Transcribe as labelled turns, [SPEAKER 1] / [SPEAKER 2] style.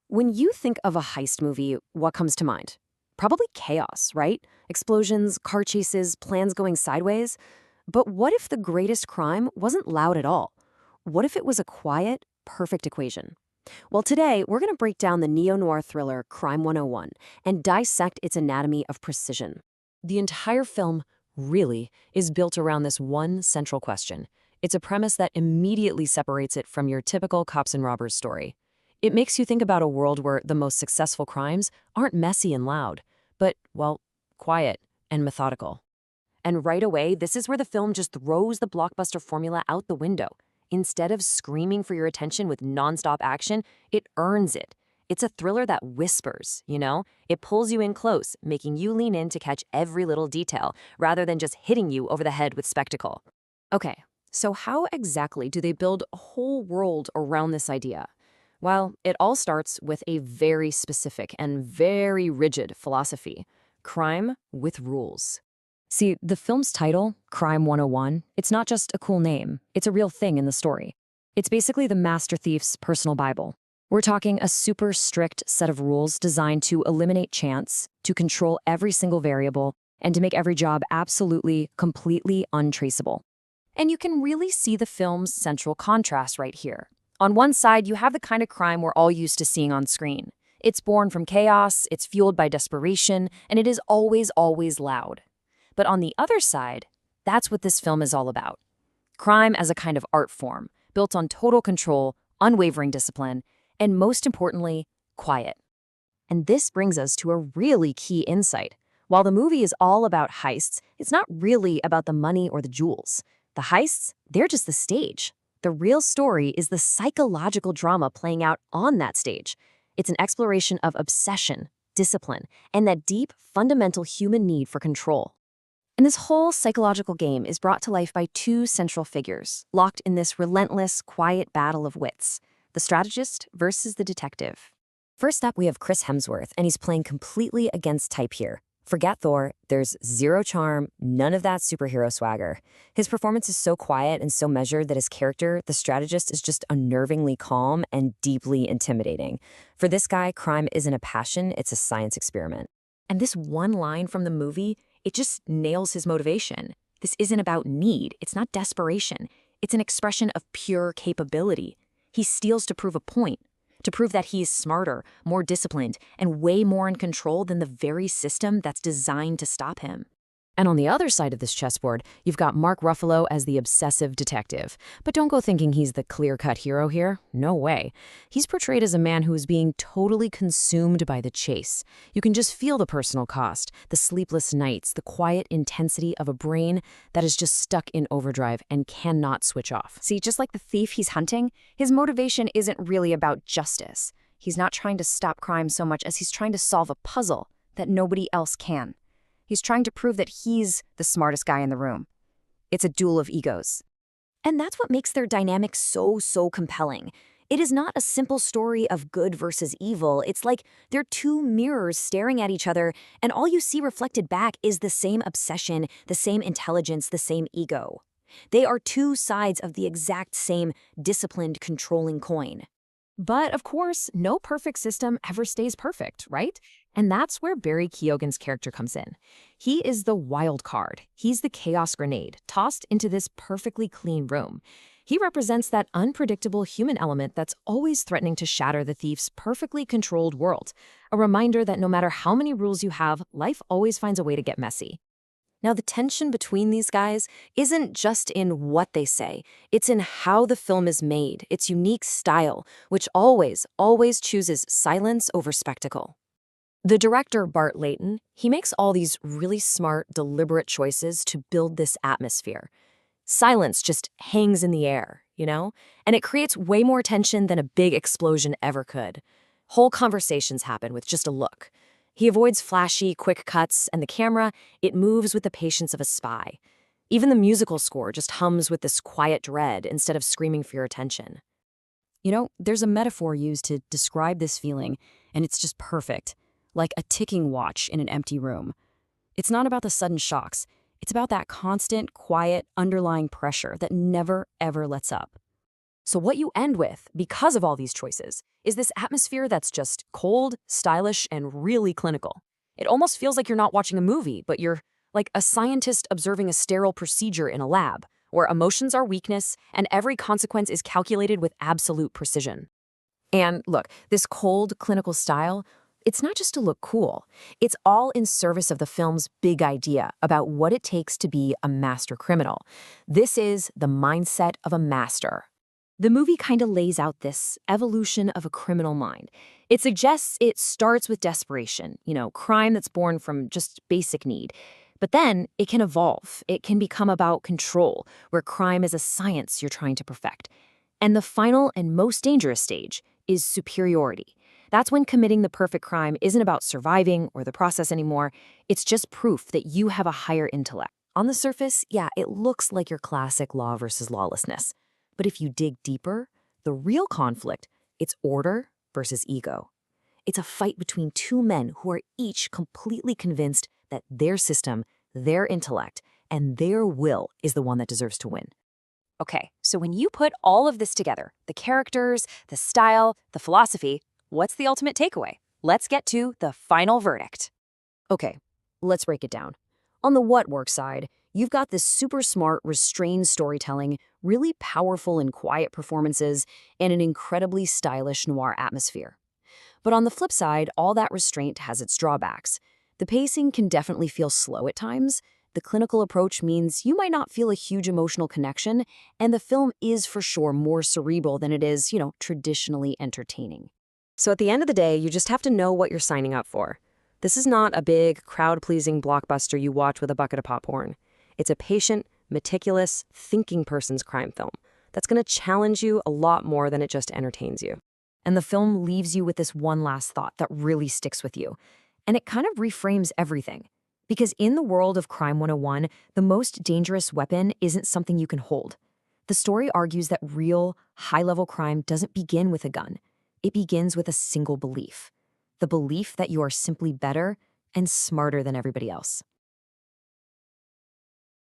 [SPEAKER 1] When you think of a heist movie, what comes to mind? Probably chaos, right? Explosions, car chases, plans going sideways. But what if the greatest crime wasn't loud at all? What if it was a quiet, perfect equation? Well, today we're going to break down the neo noir thriller Crime 101 and dissect its anatomy of precision. The entire film really is built around this one central question. It's a premise that immediately separates it from your typical cops and robbers story. It makes you think about a world where the most successful crimes aren't messy and loud, but, well, quiet and methodical. And right away, this is where the film just throws the blockbuster formula out the window. Instead of screaming for your attention with nonstop action, it earns it. It's a thriller that whispers, you know? It pulls you in close, making you lean in to catch every little detail, rather than just hitting you over the head with spectacle. Okay, so how exactly do they build a whole world around this idea? Well, it all starts with a very specific and very rigid philosophy: crime with rules. See, the film's title, Crime 101, it's not just a cool name, it's a real thing in the story. It's basically the master thief's personal Bible. We're talking a super strict set of rules designed to eliminate chance, to control every single variable, and to make every job absolutely, completely untraceable. And you can really see the film's central contrast right here. On one side, you have the kind of crime we're all used to seeing on screen. It's born from chaos, it's fueled by desperation, and it is always, always loud. But on the other side, that's what this film is all about. Crime as a kind of art form, built on total control, unwavering discipline, and most importantly, quiet. And this brings us to a really key insight. While the movie is all about heists, it's not really about the money or the jewels. The heists, they're just the stage. The real story is the psychological drama playing out on that stage. It's an exploration of obsession, discipline, and that deep, fundamental human need for control. And this whole psychological game is brought to life by two central figures, locked in this relentless, quiet battle of wits: the strategist versus the detective. First up, we have Chris Hemsworth, and he's playing completely against type here. Forget Thor, there's zero charm, none of that superhero swagger. His performance is so quiet and so measured that his character, the strategist, is just unnervingly calm and deeply intimidating. For this guy, crime isn't a passion, it's a science experiment. And this one line from the movie, it just nails his motivation. This isn't about need, it's not desperation. It's an expression of pure capability. He steals to prove a point, to prove that he's smarter, more disciplined, and way more in control than the very system that's designed to stop him. And on the other side of this chessboard, you've got Mark Ruffalo as the obsessive detective. But don't go thinking he's the clear-cut hero here. No way. He's portrayed as a man who is being totally consumed by the chase. You can just feel the personal cost, the sleepless nights, the quiet intensity of a brain that is just stuck in overdrive and cannot switch off.
[SPEAKER 2] See, just like the thief he's hunting, his motivation isn't really about justice. He's not trying to stop crime so much as he's trying to solve a puzzle that nobody else can. He's trying to prove that he's the smartest guy in the room. It's a duel of egos.
[SPEAKER 1] And that's what makes their dynamic so compelling. It is not a simple story of good versus evil. It's like they're two mirrors staring at each other, and all you see reflected back is the same obsession, the same intelligence, the same ego. They are two sides of the exact same disciplined, controlling coin. But of course, no perfect system ever stays perfect, right? And that's where Barry Keoghan's character comes in. He is the wild card. He's the chaos grenade tossed into this perfectly clean room. He represents that unpredictable human element that's always threatening to shatter the thief's perfectly controlled world. A reminder that no matter how many rules you have, life always finds a way to get messy. Now, the tension between these guys isn't just in what they say. It's in how the film is made, its unique style, which always chooses silence over spectacle. The director, Bart Layton, he makes all these really smart, deliberate choices to build this atmosphere. Silence just hangs in the air, you know? And it creates way more tension than a big explosion ever could. Whole conversations happen with just a look. He avoids flashy, quick cuts, and the camera, it moves with the patience of a spy. Even the musical score just hums with this quiet dread instead of screaming for your attention. You know, there's a metaphor used to describe this feeling, and it's just perfect, like a ticking watch in an empty room. It's not about the sudden shocks. It's about that constant, quiet, underlying pressure that never, ever lets up. So what you end with, because of all these choices, is this atmosphere that's just cold, stylish, and really clinical. It almost feels like you're not watching a movie, but you're like a scientist observing a sterile procedure in a lab, where emotions are weakness and every consequence is calculated with absolute precision. And look, this cold, clinical style, it's not just to look cool. It's all in service of the film's big idea about what it takes to be a master criminal. This is the mindset of a master. The movie kind of lays out this evolution of a criminal mind. It suggests it starts with desperation, crime that's born from just basic need. But then it can evolve. It can become about control, where crime is a science you're trying to perfect. And the final and most dangerous stage is superiority. That's when committing the perfect crime isn't about surviving or the process anymore. It's just proof that you have a higher intellect. On the surface, yeah, it looks like your classic law versus lawlessness. But if you dig deeper, the real conflict, it's order versus ego. It's a fight between two men who are each completely convinced that their system, their intellect, and their will is the one that deserves to win.
[SPEAKER 2] Okay, so when you put all of this together, the characters, the style, the philosophy, what's the ultimate takeaway? Let's get to the final verdict.
[SPEAKER 1] Okay, let's break it down. On the what work side, you've got this super smart, restrained storytelling, really powerful and quiet performances, and an incredibly stylish noir atmosphere. But on the flip side, all that restraint has its drawbacks. The pacing can definitely feel slow at times. The clinical approach means you might not feel a huge emotional connection, and the film is for sure more cerebral than it is, traditionally entertaining. So at the end of the day, you just have to know what you're signing up for. This is not a big, crowd-pleasing blockbuster you watch with a bucket of popcorn. It's a patient, meticulous, thinking person's crime film that's going to challenge you a lot more than it just entertains you. And the film leaves you with this one last thought that really sticks with you. And it kind of reframes everything. Because in the world of Crime 101, the most dangerous weapon isn't something you can hold. The story argues that real, high-level crime doesn't begin with a gun. It begins with a single belief. The belief that you are simply better and smarter than everybody else.